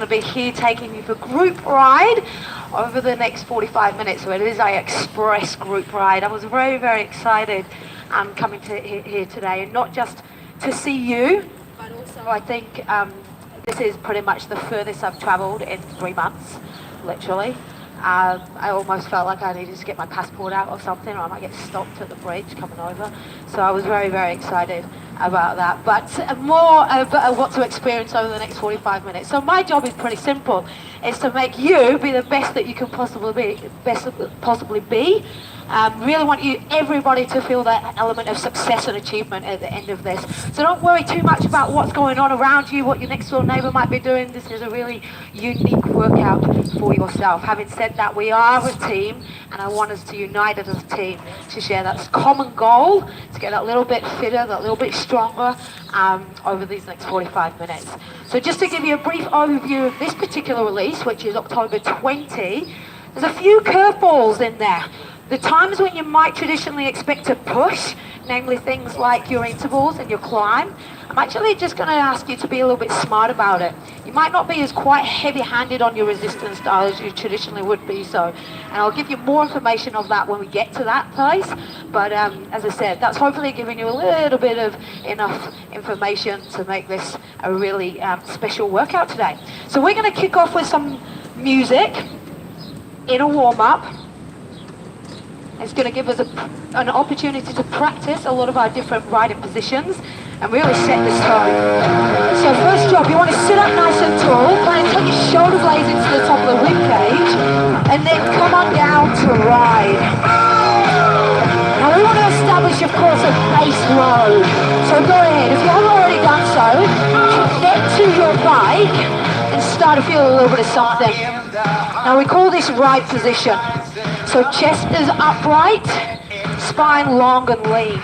to be here taking you for group ride over the next 45 minutes. So it is an Xpress group ride. I was very, very excited coming to here today, and not just to see you, but also I think this is pretty much the furthest I've travelled in 3 months, literally. I almost felt like I needed to get my passport out or something, or I might get stopped at the bridge coming over. So I was very, very excited about that. But more about what to experience over the next 45 minutes. So my job is pretty simple. It's to make you be the best that you can possibly be. Really want everybody to feel that element of success and achievement at the end of this. So don't worry too much about what's going on around you, what your next door neighbour might be doing. This is a really unique workout for yourself. Having said that, we are a team, and I want us to unite as a team to share that common goal, to get that little bit fitter, that little bit stronger over these next 45 minutes. So just to give you a brief overview of this particular release, which is October 20, there's a few curveballs in there. The times when you might traditionally expect to push, namely things like your intervals and your climb, I'm actually just going to ask you to be a little bit smart about it. You might not be as quite heavy-handed on your resistance style as you traditionally would be, so, and I'll give you more information of that when we get to that place. But as I said, that's hopefully giving you a little bit of enough information to make this a really special workout today. So we're going to kick off with some music in a warm-up. It's going to give us an opportunity to practice a lot of our different riding positions and really set this tone. So first job, you want to sit up nice and tall, kind of take your shoulder blades into the top of the rib cage, and then come on down to ride. Now we want to establish, of course, a base load. So go ahead, if you haven't already done so, connect to your bike and start to feel a little bit of something. Now we call this ride position. So chest is upright, spine long and lean.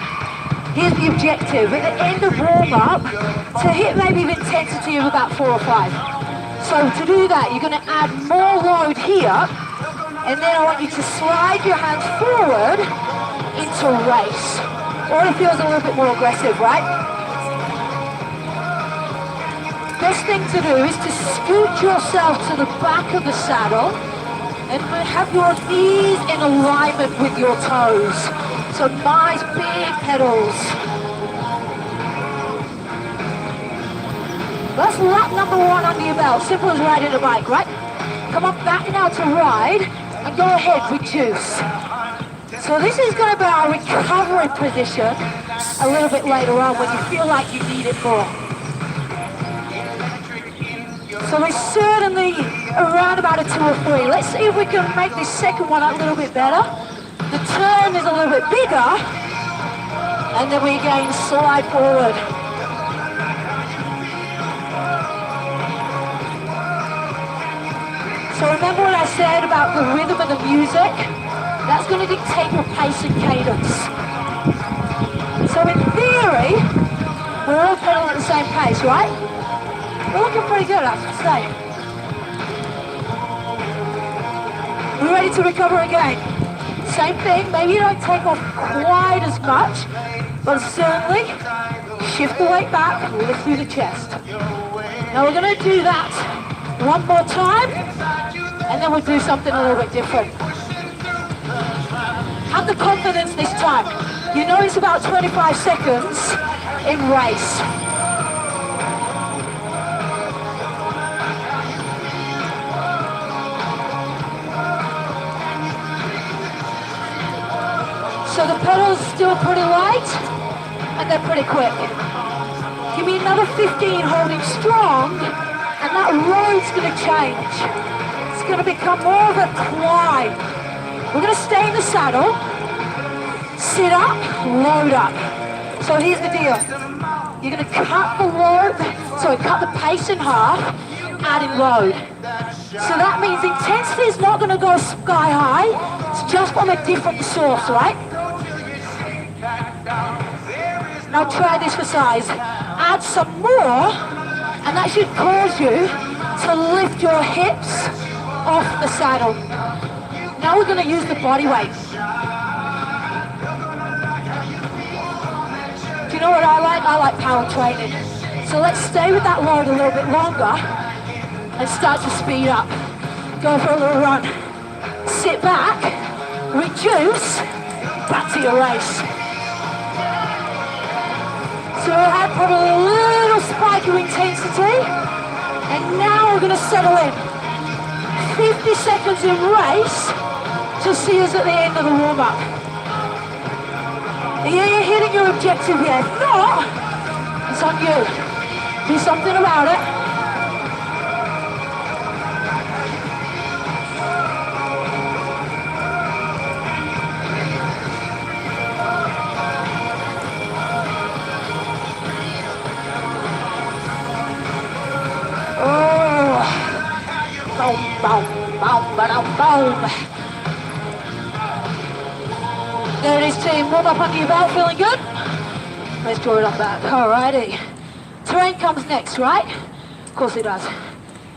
Here's the objective, at the end of warm-up, to hit maybe the intensity of about 4 or 5. So to do that, you're going to add more load here, and then I want you to slide your hands forward into race. Or it feels a little bit more aggressive, right? Best thing to do is to scoot yourself to the back of the saddle and have your knees in alignment with your toes. So nice big pedals. That's lap number 1 under your belt. Simple as riding a bike, right? Come on back now to ride and go ahead, reduce. So this is going to be our recovery position a little bit later on when you feel like you need it more. So we're certainly around about a 2 or 3. Let's see if we can make this second one a little bit better. The turn is a little bit bigger, and then we again slide forward. So remember what I said about the rhythm of the music? That's going to dictate your pace and cadence. So in theory, we're all pedaling at the same pace, right? We're looking pretty good, I have to say. We're ready to recover again. Same thing, maybe you don't take off quite as much, but certainly shift the weight back and lift through the chest. Now we're going to do that one more time, and then we'll do something a little bit different. Have the confidence this time. You know it's about 25 seconds in race. So the pedals still pretty light, and they're pretty quick. Give me another 15 holding strong, and that road's going to change. It's going to become more of a climb. We're going to stay in the saddle, sit up, load up. So here's the deal. You're going to cut the pace in half, add in load. So that means intensity is not going to go sky high, it's just from a different source, right? Now try this for size. Add some more, and that should cause you to lift your hips off the saddle. Now we're going to use the body weight. Do you know what I like? I like power training. So let's stay with that load a little bit longer. and start to speed up. Go for a little run. Sit back, reduce, back to your race. So we had probably a little spike of intensity, and now we're going to settle in. 50 seconds in race to see us at the end of the warm-up. Yeah, you're hitting your objective here. If not, it's on you. Do something about it. Oh, boom, boom, boom, boom, boom. There it is, team. Warm up under your belt, feeling good? Let's draw it up back. Alrighty. Terrain comes next, right? Of course it does.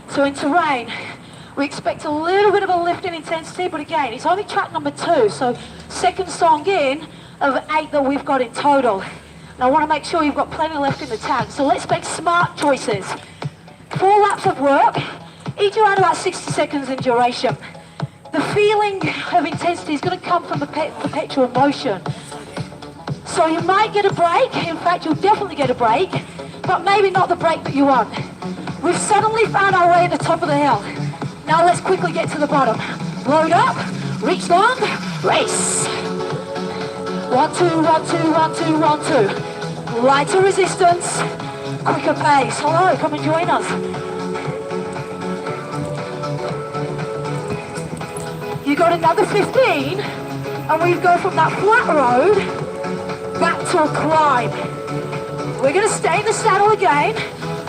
So in terrain, we expect a little bit of a lift in intensity, but again, it's only track number 2, so second song in of 8 that we've got in total. And I want to make sure you've got plenty left in the tank. So let's make smart choices. 4 laps of work, each around about 60 seconds in duration. The feeling of intensity is going to come from the perpetual motion. So you might get a break, in fact you'll definitely get a break, but maybe not the break that you want. We've suddenly found our way at the top of the hill. Now let's quickly get to the bottom. Load up, reach long, race. 1, 2, 1, 2, 1, 2, 1, 2. Lighter resistance, quicker pace. Hello, come and join us. You got another 15, and we go from that flat road back to a climb. We're going to stay in the saddle again.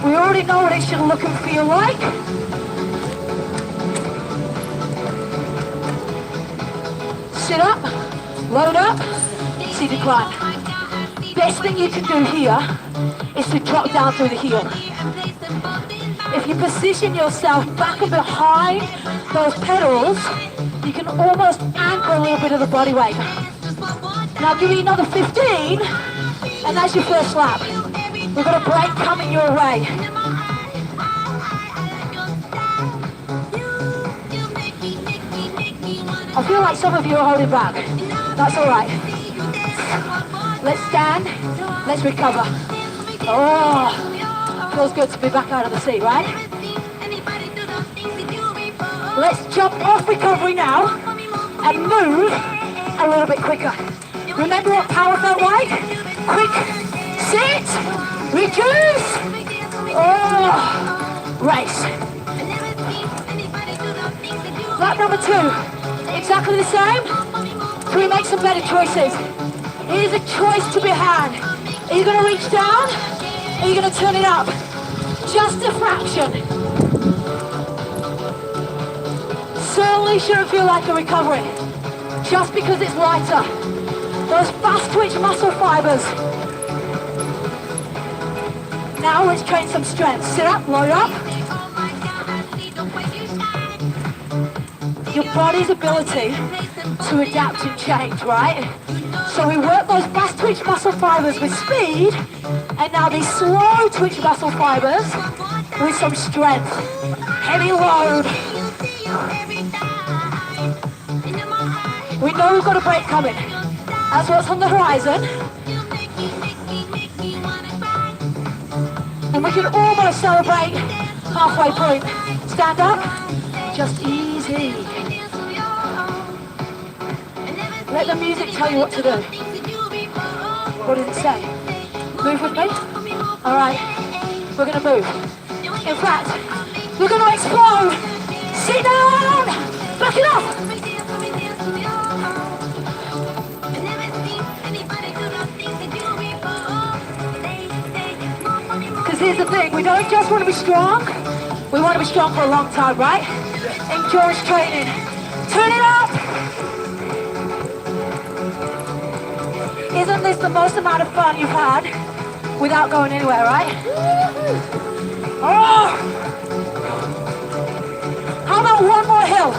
We already know what it should look and feel like. Sit up, load up, see decline. Best thing you can do here is to drop down through the heel. If you position yourself back and behind those pedals, you can almost anchor a little bit of the body weight. Now I'll give you another 15, and that's your first lap. We've got a break coming your way. I feel like some of you are holding back. That's all right. Let's stand, let's recover. Oh, feels good to be back out of the seat, right? Let's jump off recovery now and move a little bit quicker. Remember what power felt like? Quick, sit, reduce, oh, race. Lap number 2, exactly the same. Can we make some better choices? It is a choice to be had. Are you going to reach down? Are you going to turn it up? Just a fraction. Certainly shouldn't feel like a recovery, just because it's lighter. Those fast twitch muscle fibers. Now let's train some strength. Sit up, load up. Your body's ability to adapt and change, right? So we work those fast twitch muscle fibers with speed, and now these slow twitch muscle fibers with some strength. Heavy load. We know we've got a break coming. That's what's on the horizon. And we can almost celebrate halfway point. Stand up, just easy. Let the music tell you what to do. What does it say? Move with me? All right, we're gonna move. In fact, we're gonna explode. Sit down, back it up. Because here's the thing, we don't just want to be strong, we want to be strong for a long time, right? Endurance training. Turn it up! Isn't this the most amount of fun you've had without going anywhere, right? Oh! How about one more hill?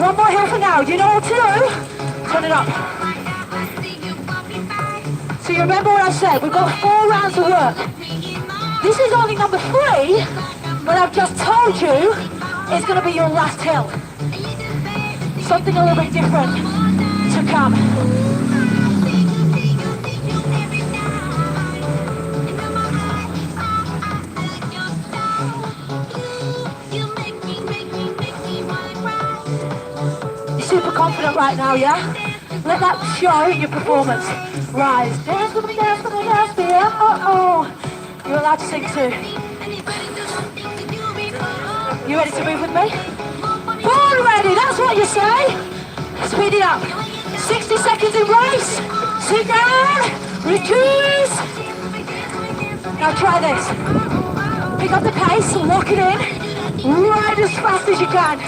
One more hill for now. You know what to do? Turn it up. So you remember what I said? We've got 4 rounds of work. This is only number 3, but I've just told you is going to be your last hill. Something a little bit different to come. You're super confident right now, yeah? Let that show in your performance. Rise. Dance with me, dance with me, dance with me. Oh. You're allowed to sing too. You ready to move with me? Born ready, that's what you say. Speed it up. 60 seconds in race. Sit down. Reduce. Now try this. Pick up the pace, lock it in. Ride as fast as you can.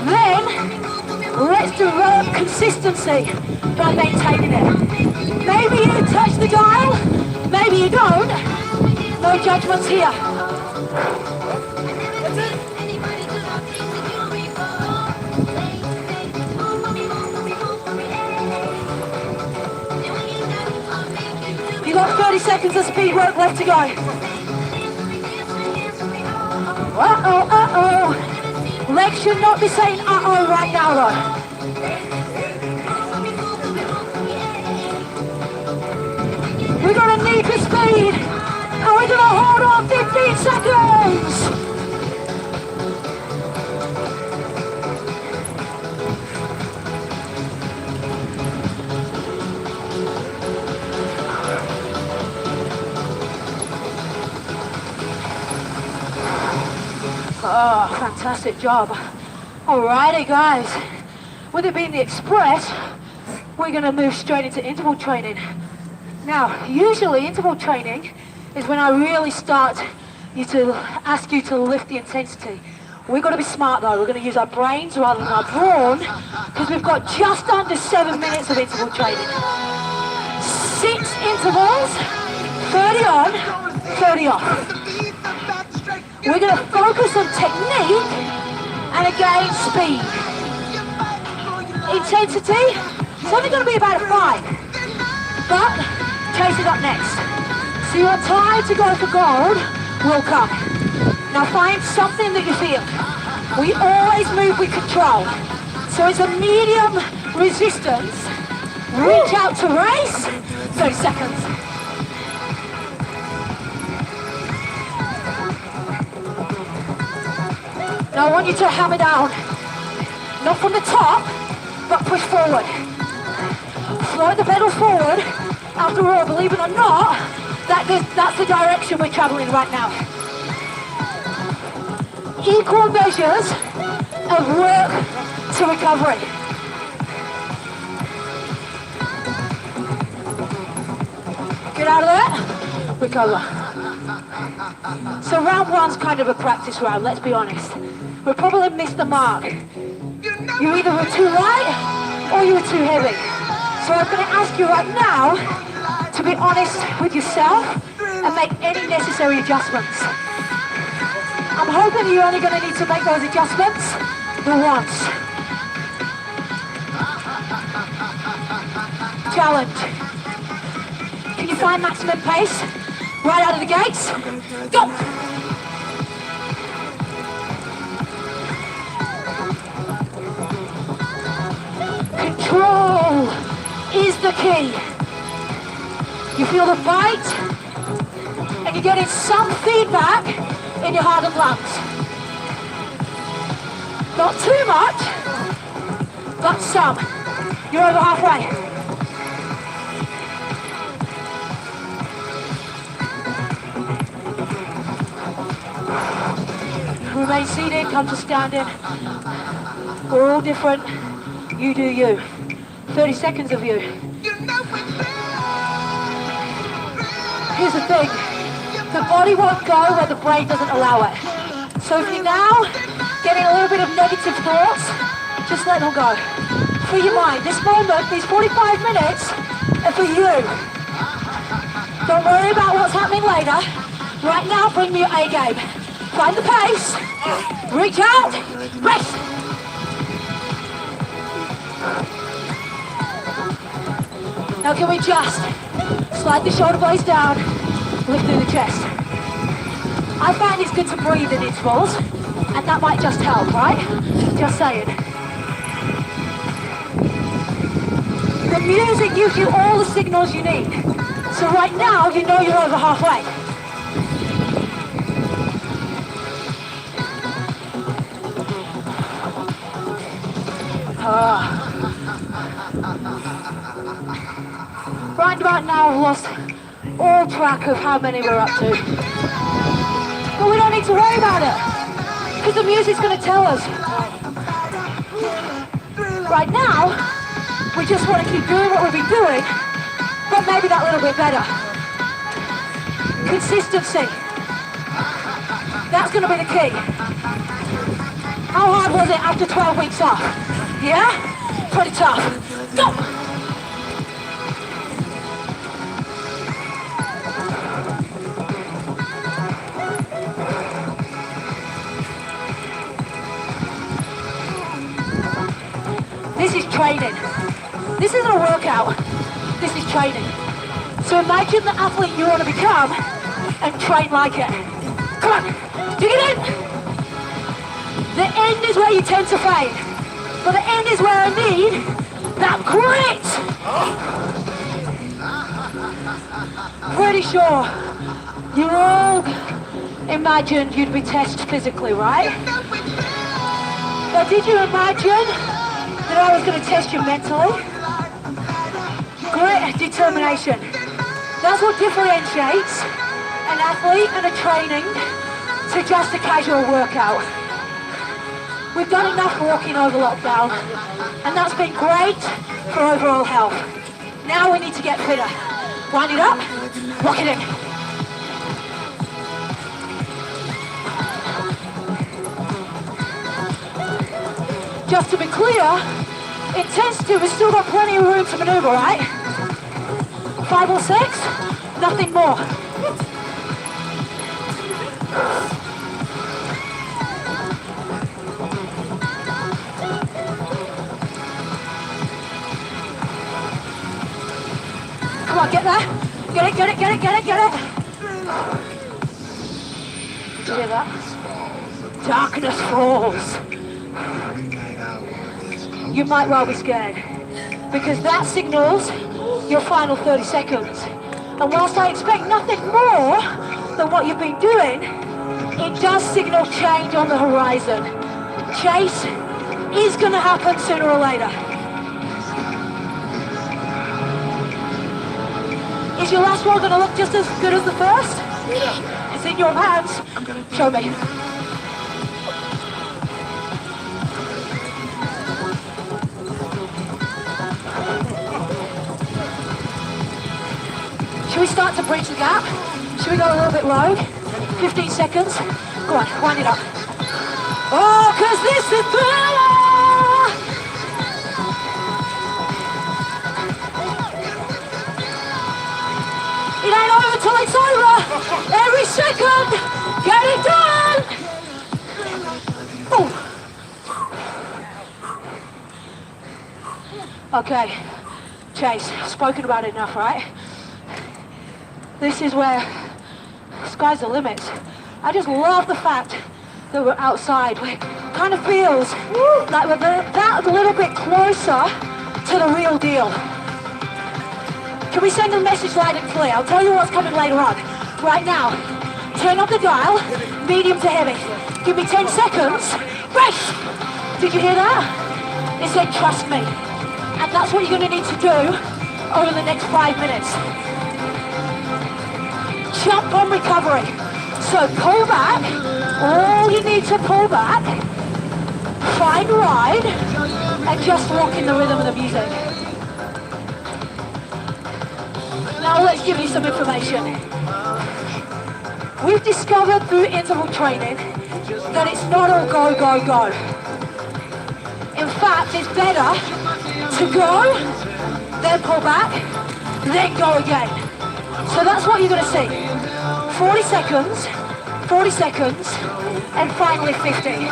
Then, let's develop consistency by maintaining it. Maybe you touch the dial, maybe you don't. No judgments here. You've got 30 seconds of speed work left to go. Uh-oh. Legs should not be saying uh-oh right now though. We're gonna need the speed, and we're gonna hold on 15 seconds. Oh, fantastic job. Alrighty guys, with it being the Express, we're gonna move straight into interval training. Now, usually interval training is when I really ask you to lift the intensity. We've got to be smart though, we're going to use our brains rather than our brawn, because we've got just under 7 minutes of interval training. 6 intervals, 30 on, 30 off. We're going to focus on technique and again speed. Intensity, it's only going to be about a 5, but chase it up next. So your time to go for gold will come. Now find something that you feel. We always move with control. So it's a medium resistance. Reach out to race. 30 seconds. Now I want you to hammer down. Not from the top, but push forward. Float the pedals forward. After all, believe it or not, that's the direction we're traveling right now. Equal measures of work to recovery. Get out of there, recover. So round one's kind of a practice round, let's be honest. We probably missed the mark. You either were too light or you were too heavy. So I'm going to ask you right now to be honest with yourself and make any necessary adjustments. I'm hoping you're only going to need to make those adjustments the once. Challenge. Can you find maximum pace right out of the gates? Go! Control is the key. You feel the bite, and you're getting some feedback in your heart and lungs. Not too much, but some. You're over halfway. Remain seated, come to standing. We're all different. You do you. 30 seconds of you. Here's the thing. The body won't go where the brain doesn't allow it. So if you're now getting a little bit of negative thoughts, just let them go. Free your mind. This moment, these 45 minutes, are for you. Don't worry about what's happening later. Right now, bring me your A game. Find the pace. Reach out. Rest. Now can we just slide the shoulder blades down, lift through the chest. I find it's good to breathe in intervals. And that might just help, right? Just saying. The music gives you all the signals you need. So right now, you know you're over halfway. Right about now, I've lost all track of how many we're up to. But we don't need to worry about it, because the music's going to tell us. Right now, we just want to keep doing what we've been doing, but maybe that little bit better. Consistency. That's going to be the key. How hard was it after 12 weeks off? Yeah? Pretty tough. Go! This is training. This isn't a workout. This is training. So imagine the athlete you want to become and train like it. Come on, dig it in. The end is where you tend to fade. But the end is where I need that grit. Pretty sure you all imagined you'd be tested physically, right? But did you imagine that I was going to test you mentally? Grit, determination. That's what differentiates an athlete and a training to just a casual workout. We've done enough walking over lockdown, and that's been great for overall health. Now we need to get fitter. Wind it up, lock it in. Just to be clear, intensity, we've still got plenty of room to maneuver, right? 5 or 6, nothing more. Come on, get there. Get it, get it, get it, get it, get it. Did you hear that? Darkness falls. You might well be scared, because that signals your final 30 seconds. And whilst I expect nothing more than what you've been doing, it does signal change on the horizon. Chase is going to happen sooner or later. Is your last one going to look just as good as the first? Yeah. It's in your hands. Show me. Should we start to bridge the gap? Should we go a little bit low? 15 seconds. Go on, wind it up. Oh, because this is better! It ain't over till it's over. Every second, get it done. Ooh. Okay, Chase, spoken about it enough, right? This is where sky's the limit. I just love the fact that we're outside. It kind of feels like we're that little bit closer to the real deal. Can we send a message loud and clear? I'll tell you what's coming later on. Right now, turn up the dial, medium to heavy. Give me 10 seconds. Race! Did you hear that? It said trust me. And that's what you're going to need to do over the next 5 minutes. Jump on recovery. So pull back. All you need to pull back. Find ride. And just walk in the rhythm of the music. Now let's give you some information. We've discovered through interval training that it's not all go, go, go. In fact, it's better to go, then pull back, then go again. So that's what you're going to see. 40 seconds, and finally 50.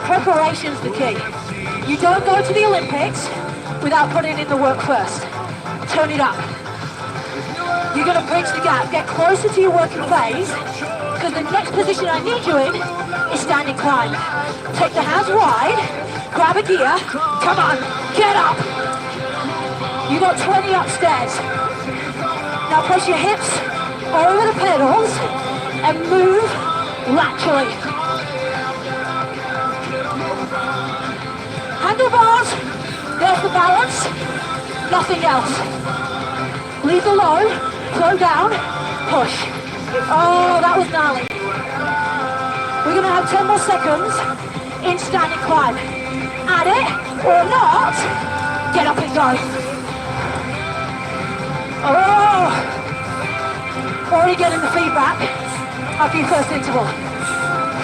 Preparation's the key. You don't go to the Olympics without putting in the work first. Turn it up. You're going to bridge the gap, get closer to your working phase, because the next position I need you in is standing climb. Take the hands wide, grab a gear, come on, get up. You got 20 upstairs. Now place your hips over the pedals and move laterally. Handlebars, there for balance, nothing else. Leave the load, slow down, push. Oh, that was gnarly. We're gonna have 10 more seconds in standing climb. Add it or not, get up and go. Oh, already getting the feedback after your first interval.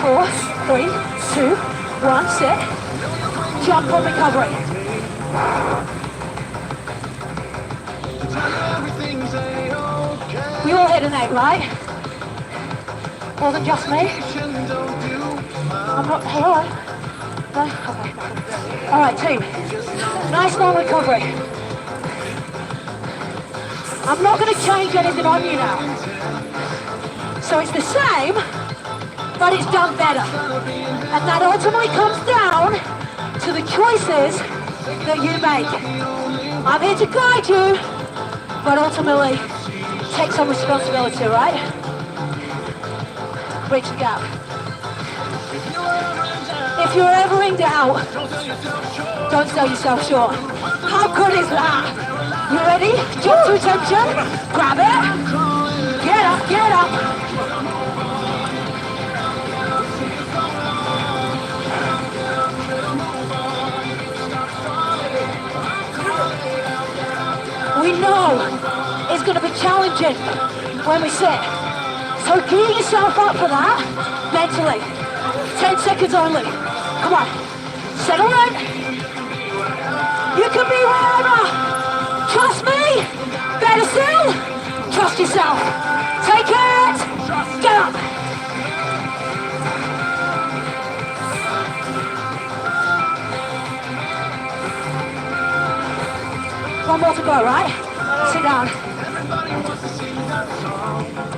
4, 3, 2, 1, sit. Jump on recovery. We all hit an 8, right? Wasn't just me. I'm not, hello? No? Okay. Alright, team. Nice long recovery. I'm not going to change anything on you now. So it's the same, but it's done better. And that ultimately comes down to the choices that you make. I'm here to guide you, but ultimately take some responsibility, right? Bridge the gap. If you're ever in doubt, don't sell yourself short. How good is that? You ready? Jump to attention, grab it, get up, get up. We know it's going to be challenging when we sit. So gear yourself up for that mentally. 10 seconds only. Come on. Settle in. You can be wherever. Trust me. Better still. Trust yourself. Take it. Get up. One more to go, right? Sit down.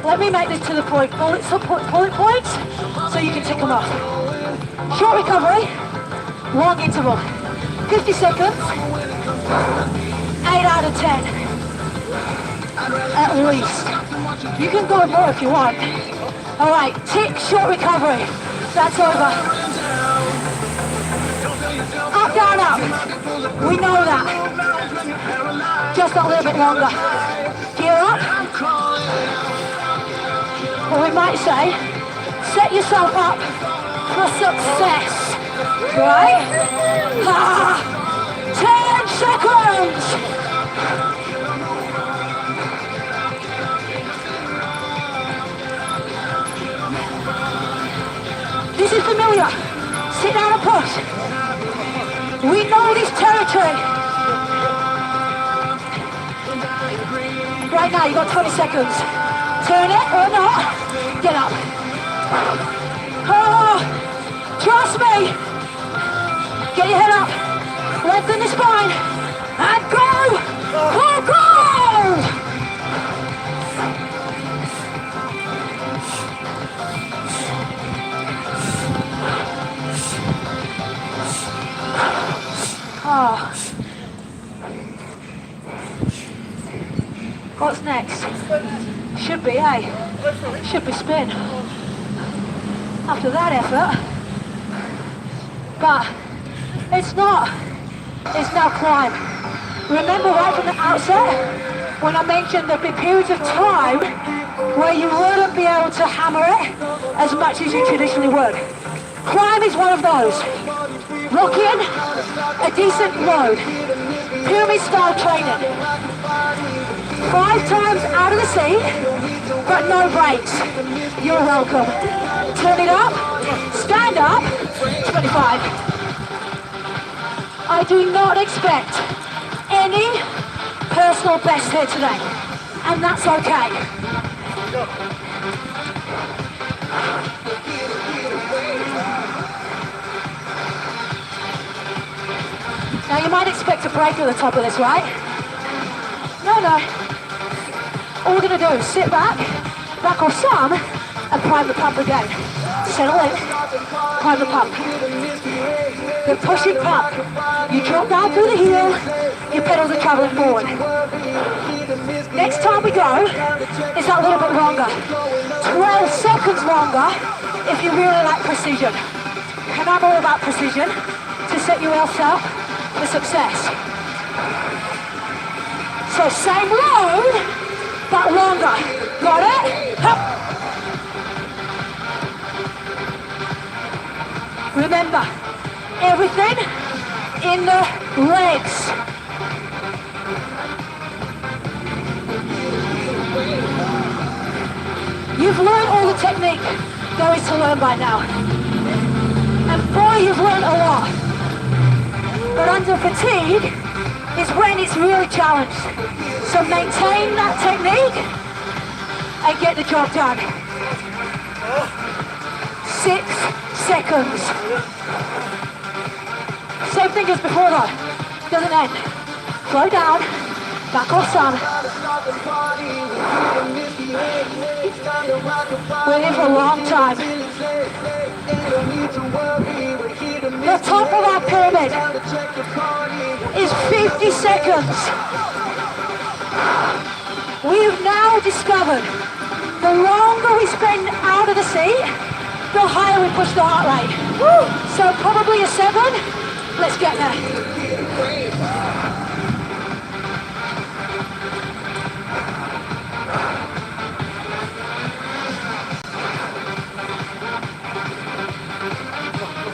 Let me make this to the point. Bullet points, so you can tick them off. Short recovery, long interval. 50 seconds, 8 out of 10. At least. You can go more if you want. All right, tick, short recovery. That's over. Up, down, up. We know that. Just a little bit longer. Gear up. Or we might say, set yourself up for success. Right? 10 seconds. This is familiar. Sit down and push. We know this territory. Right now, you've got 20 seconds. Turn it or not. Get up. Oh, trust me. Get your head up. Lengthen the spine. And go. Go, go. Oh. What's next? Should be, should be spin. After that effort. But it's not. It's now climb. Remember right from the outset, when I mentioned there'd be periods of time where you wouldn't be able to hammer it as much as you traditionally would. Climb is one of those. Lock in a decent load. Pyramid style training. 5 times out of the seat, but no breaks. You're welcome. Turn it up, stand up, 25. I do not expect any personal best here today, and that's okay. Now you might expect a break at the top of this, right? No. All we're going to do is sit back off some, and prime the pump again. Settle in, prime the pump. The pushing pump. You drop down through the heel, your pedals are traveling forward. Next time we go, it's that little bit longer. 12 seconds longer if you really like precision. And I'm all about precision to set yourself up for success. So same load, but longer. Got it? Hup. Remember, everything in the legs. You've learned all the technique there is to learn by now. And boy, you've learned a lot. But under fatigue is when it's really challenged. So maintain that technique and get the job done. 6 seconds. Same thing as before though. Doesn't end. Slow down. Back off some. We're here for a long time. The top of our pyramid is 50 seconds. We've now discovered the longer we spend out of the seat, the higher we push the heart rate. So probably a 7. Let's get there.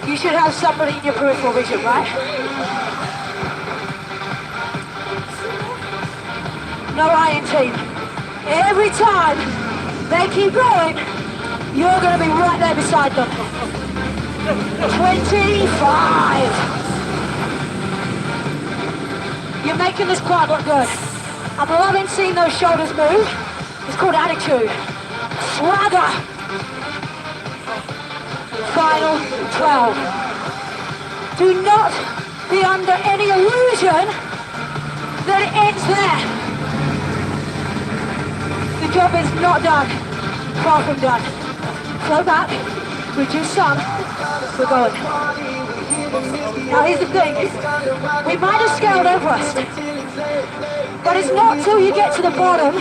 You should have somebody in your peripheral vision, right? No iron team. Every time they keep going, you're going to be right there beside them. 25. You're making this quad look good. I'm loving seeing those shoulders move. It's called attitude. Swagger. Final 12. Do not be under any illusion that it ends there. The job is not done. Far from done. Flow back, reduce some, we're going. Now here's the thing, we might have scaled Everest, but it's not till you get to the bottom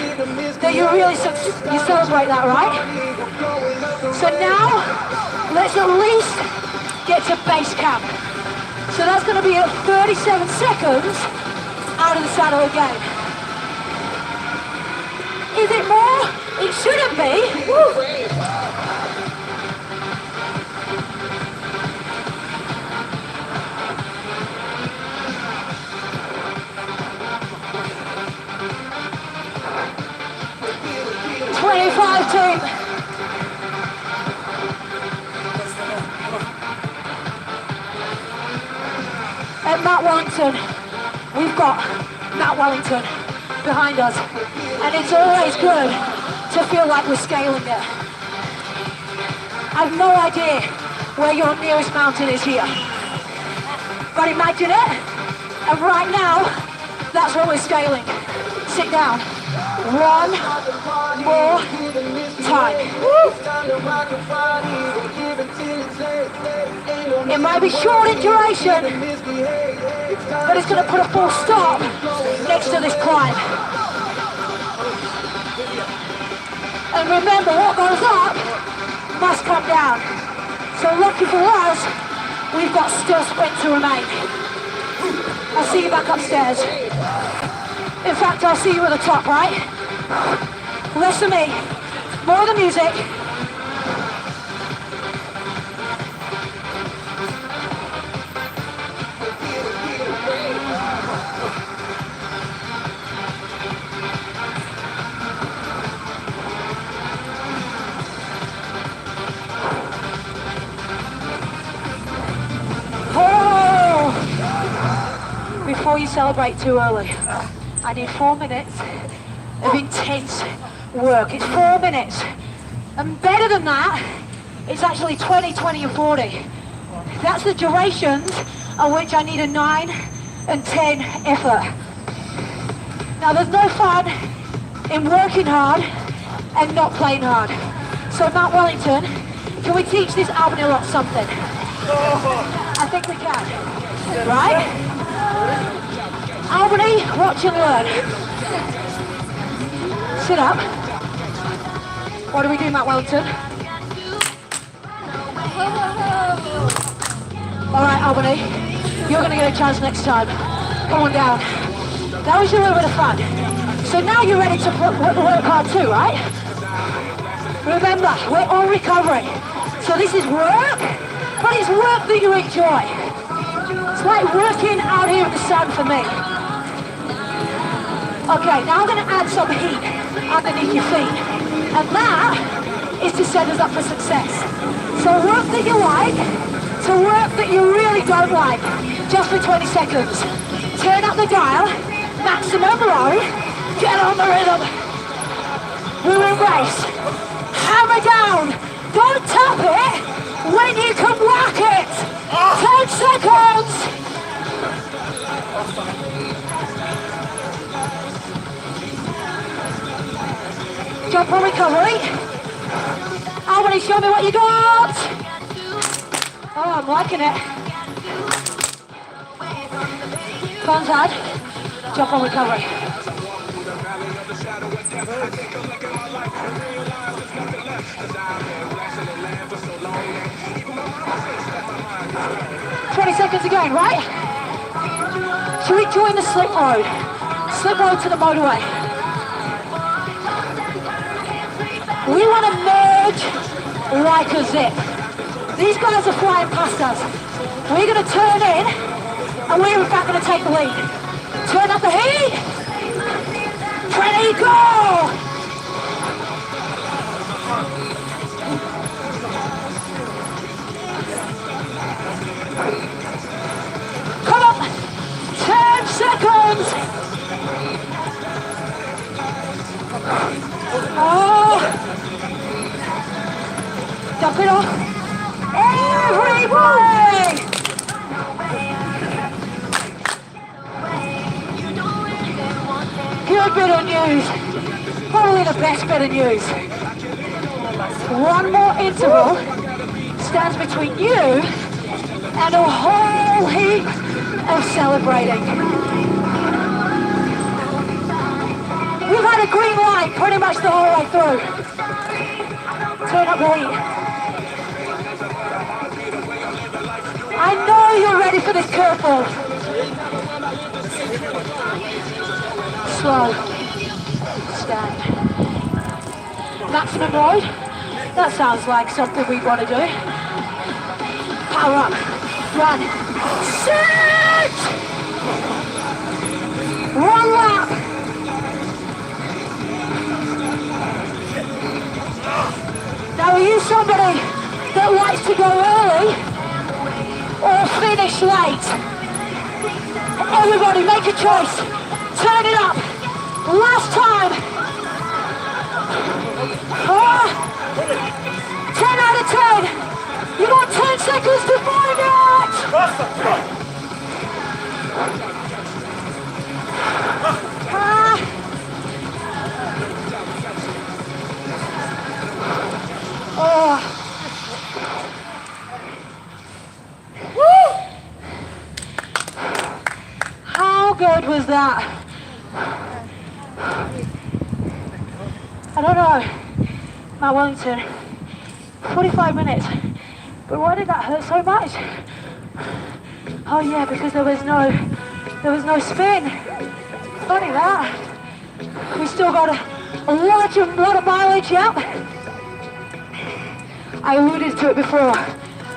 that you really celebrate that, right? So now, let's at least get to base camp. So that's going to be at 37 seconds out of the saddle again. Is it more? It shouldn't be. Woo. Team. At Matt Wellington, we've got Matt Wellington behind us, and it's always good to feel like we're scaling it. I've no idea where your nearest mountain is here, but imagine it, and right now, that's what we're scaling. Sit down. One more time. Woo. It might be short in duration, but it's going to put a full stop next to this climb. And remember, what goes up must come down. So lucky for us, we've got still sprint to remain. I'll see you back upstairs. In fact, I'll see you at the top, right? Less of me, more of the music. Oh! Before you celebrate too early, I need 4 minutes of intense work. It's 4 minutes. And better than that, it's actually 20, 20 and 40. That's the durations at which I need a 9 and 10 effort. Now there's no fun in working hard and not playing hard. So Mount Wellington, can we teach this Albany lot something? I think we can. Right? Albany, watch and learn. Sit up. What do we do, Mount Wellington? Alright, Albany, you're going to get a chance next time. Come on down. That was a little bit of fun. So now you're ready to work hard too, right? Remember, we're all recovering. So this is work, but it's work that you enjoy. It's like working out here in the sun for me. Okay, now I'm going to add some heat underneath your feet. And that is to set us up for success. So work that you like, to work that you really don't like, just for 20 seconds. Turn up the dial, maximum load, get on the rhythm. We'll embrace. Hammer down, don't tap it when you can whack it. 10 seconds. Jump on recovery. Albany, show me what you got. Oh, I'm liking it. Thumbs hard. Jump on recovery. Seconds again, right? Should we join the slip road? Slip road to the motorway. We want to merge like a zip. These guys are flying past us. We're going to turn in and we're in fact going to take the lead. Turn up the heat. Ready, go! Come on! 10 seconds! Oh! Dump it off! Everybody! Good bit of news. Probably the best bit of news. One more interval stands between you and a whole heap of celebrating. We've had a green light pretty much the whole way through. Turn up the heat. I know you're ready for this curveball. Slow. Stand. Maximum load. That sounds like something we want to do. Power up. Run. Sit! One lap. Now are you somebody that likes to go early or finish late? Everybody make a choice. Turn it up. Last time. 10 out of 10. You got 10 seconds to find it. How good was that? I don't know, Mount Wellington, 45 minutes, but why did that hurt so much? Oh yeah, because there was no spin. Funny that. We still got a lot of mileage, yep. I alluded to it before,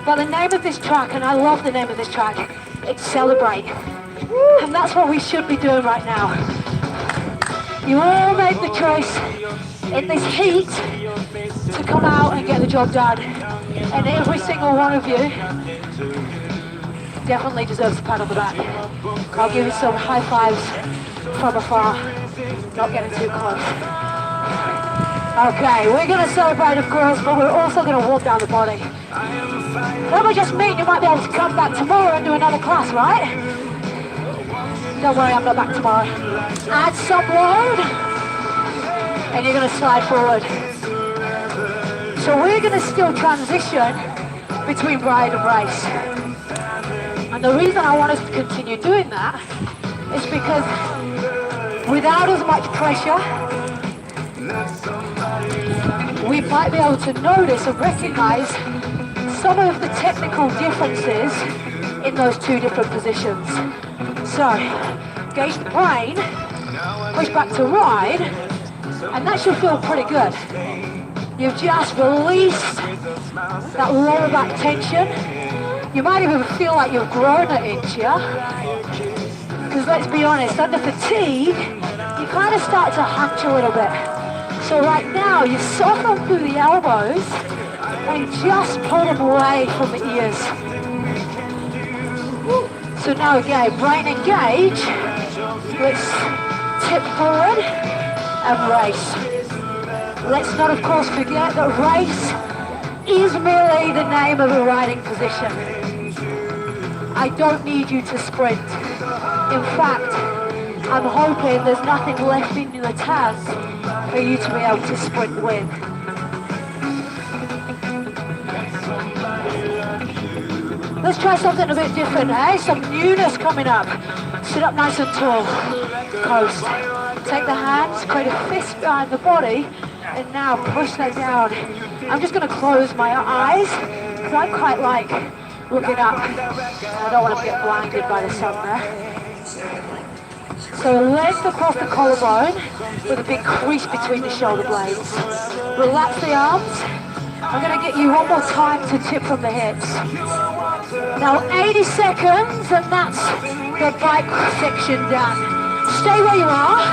but the name of this track, and I love the name of this track, it's Celebrate. And that's what we should be doing right now. You all made the choice in this heat to come out and get the job done. And every single one of you definitely deserves a pat on the back. I'll give you some high fives from afar, not getting too close. Okay, we're going to celebrate, of course, but we're also going to walk down the body. That would just mean you might be able to come back tomorrow and do another class, right? Don't worry, I'm not back tomorrow. Add some load, and you're going to slide forward. So we're going to still transition between ride and race. And the reason I want us to continue doing that is because without as much pressure, we might be able to notice and recognize some of the technical differences in those two different positions. So, gauge the brain, push back to ride, and that should feel pretty good. You've just released that lower back tension. You might even feel like you've grown an inch, yeah? Because let's be honest, under fatigue, you kind of start to hunch a little bit. So right now, you soften through the elbows and just pull them away from the ears. So now again, brain engage. Let's tip forward and race. Let's not, of course, forget that race is merely the name of a riding position. I don't need you to sprint. In fact, I'm hoping there's nothing left in the tank for you to be able to sprint with. Let's try something a bit different, eh? Some newness coming up. Sit up nice and tall. Coast. Take the hands, create a fist behind the body, and now push that down. I'm just going to close my eyes, because I quite like looking up. I don't want to get blinded by the sun there. So legs across the collarbone with a big crease between the shoulder blades. Relax the arms. I'm going to get you one more time to tip from the hips. Now 80 seconds and that's the bike section done. Stay where you are,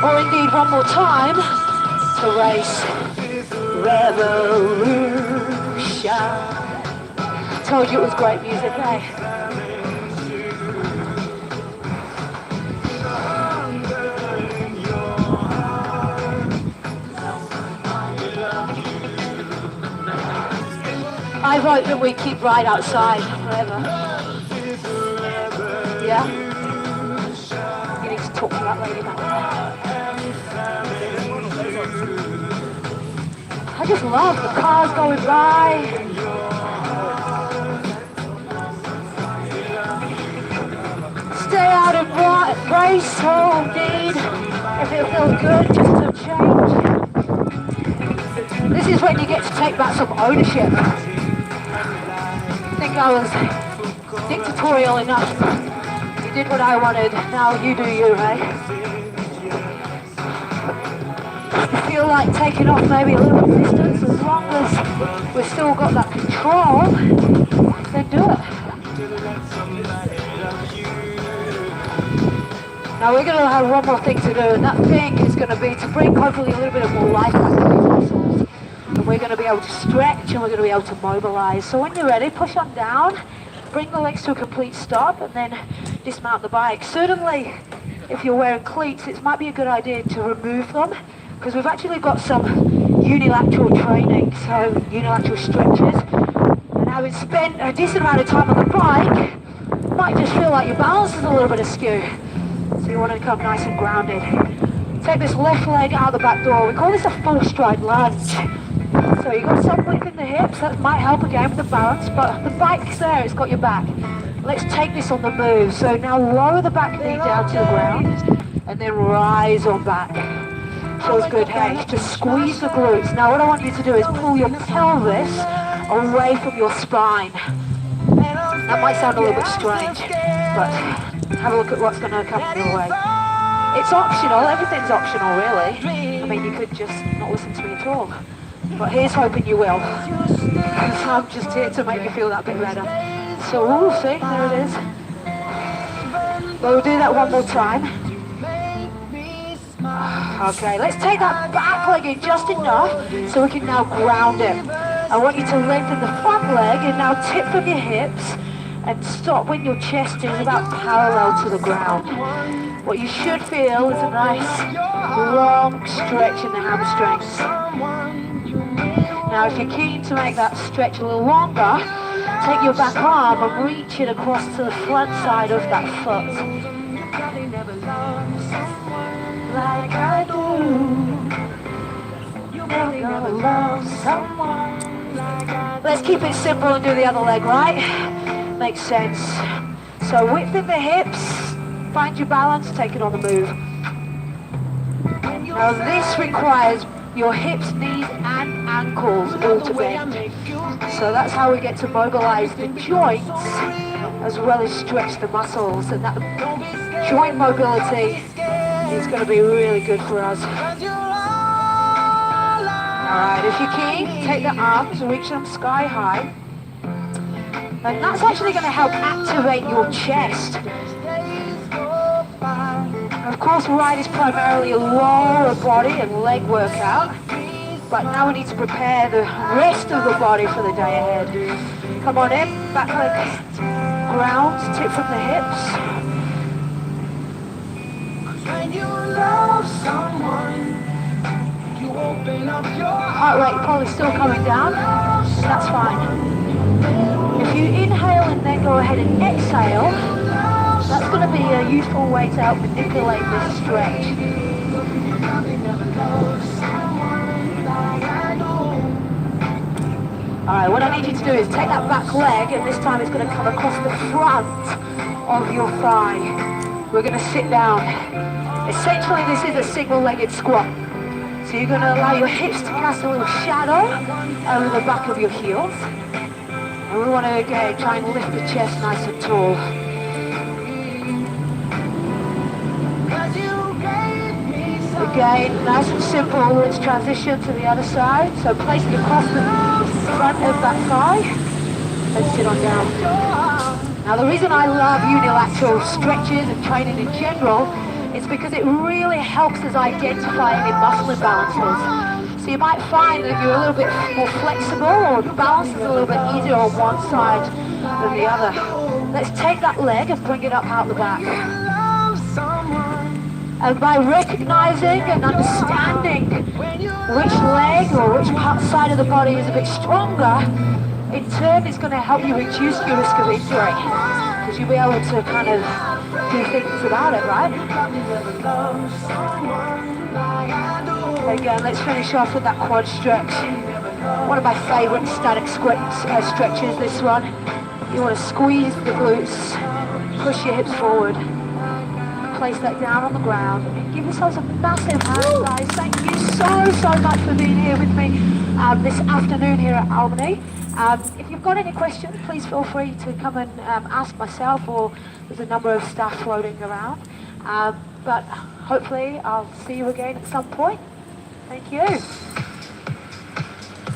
or indeed one more time to race. Revolution. Told you it was great music, eh? I vote that we keep right outside forever. Yeah? You need to talk to that lady back there. I just love the cars going by. Stay out and race, oh indeed. If it feels good, just to change. This is when you get to take back some ownership. I think I was dictatorial enough. You did what I wanted, now you do you, eh? If you feel like taking off maybe a little distance, as long as we've still got that control, then do it. Now we're going to have one more thing to do, and that thing is going to be to bring hopefully a little bit of more life back to the muscles. And we're going to be able to stretch and we're going to be able to mobilize. So when you're ready, push on down, bring the legs to a complete stop and then dismount the bike. Certainly, if you're wearing cleats, it might be a good idea to remove them because we've actually got some unilateral training, so unilateral stretches. And having spent a decent amount of time on the bike, you might just feel like your balance is a little bit askew. So you want to come nice and grounded. Take this left leg out the back door. We call this a full stride lunge. So you've got some width in the hips, that might help again with the balance, but the bike's there, it's got your back. Let's take this on the move. So now lower the back knee down to the ground, and then rise on back. Feels good, hey? Just squeeze the glutes. Now what I want you to do is pull your pelvis away from your spine. That might sound a little bit strange, but have a look at what's going to come your way. It's optional, everything's optional really. I mean, you could just not listen to me at all. But here's hoping you will. Because I'm just here to make you feel that bit better. So, ooh, see, there it is. Well, we'll do that one more time. Okay, let's take that back leg in just enough so we can now ground it. I want you to lengthen the front leg and now tip from your hips and stop when your chest is about parallel to the ground. What you should feel is a nice long stretch in the hamstrings. Now if you're keen to make that stretch a little longer, take your back arm and reach it across to the front side of that foot. Like I do. never love someone. Let's keep it simple and do the other leg, right? Makes sense. So width in the hips, find your balance, take it on the move. Now this requires your hips, knees and ankles all to bend. So that's how we get to mobilize the joints as well as stretch the muscles, and that joint mobility is going to be really good for us. Alright, if you're keen, take the arms, reach them sky high. And that's actually going to help activate your chest. Of course, ride is primarily a lower body and leg workout, but now we need to prepare the rest of the body for the day ahead. Come on in, back leg grounds, tip from the hips. When you love someone, you open up your heart rate probably still coming down. That's fine. If you inhale and then go ahead and exhale, that's going to be a useful way to help manipulate this stretch. Alright, what I need you to do is take that back leg, and this time it's going to come across the front of your thigh. We're going to sit down. Essentially, this is a single-legged squat. So you're going to allow your hips to cast a little shadow over the back of your heels. And we want to, again, try and lift the chest nice and tall. Again, nice and simple, let's transition to the other side. So place it across the front of that thigh and sit on down. Now the reason I love unilateral stretches and training in general is because it really helps us identify any muscle imbalances. So you might find that you're a little bit more flexible, or the balance is a little bit easier on one side than the other. Let's take that leg and bring it up out the back. And by recognizing and understanding which leg or which side of the body is a bit stronger, in turn it's going to help you reduce your risk of injury, because you'll be able to kind of do things about it, right? Again, let's finish off with that quad stretch. One of my favorite static stretches, this one. You want to squeeze the glutes, push your hips forward. Place that down on the ground and give yourselves a massive hand, guys. Thank you so much for being here with me this afternoon here at Albany. If you've got any questions, please feel free to come and ask myself, or there's a number of staff floating around. But hopefully I'll see you again at some point. Thank you.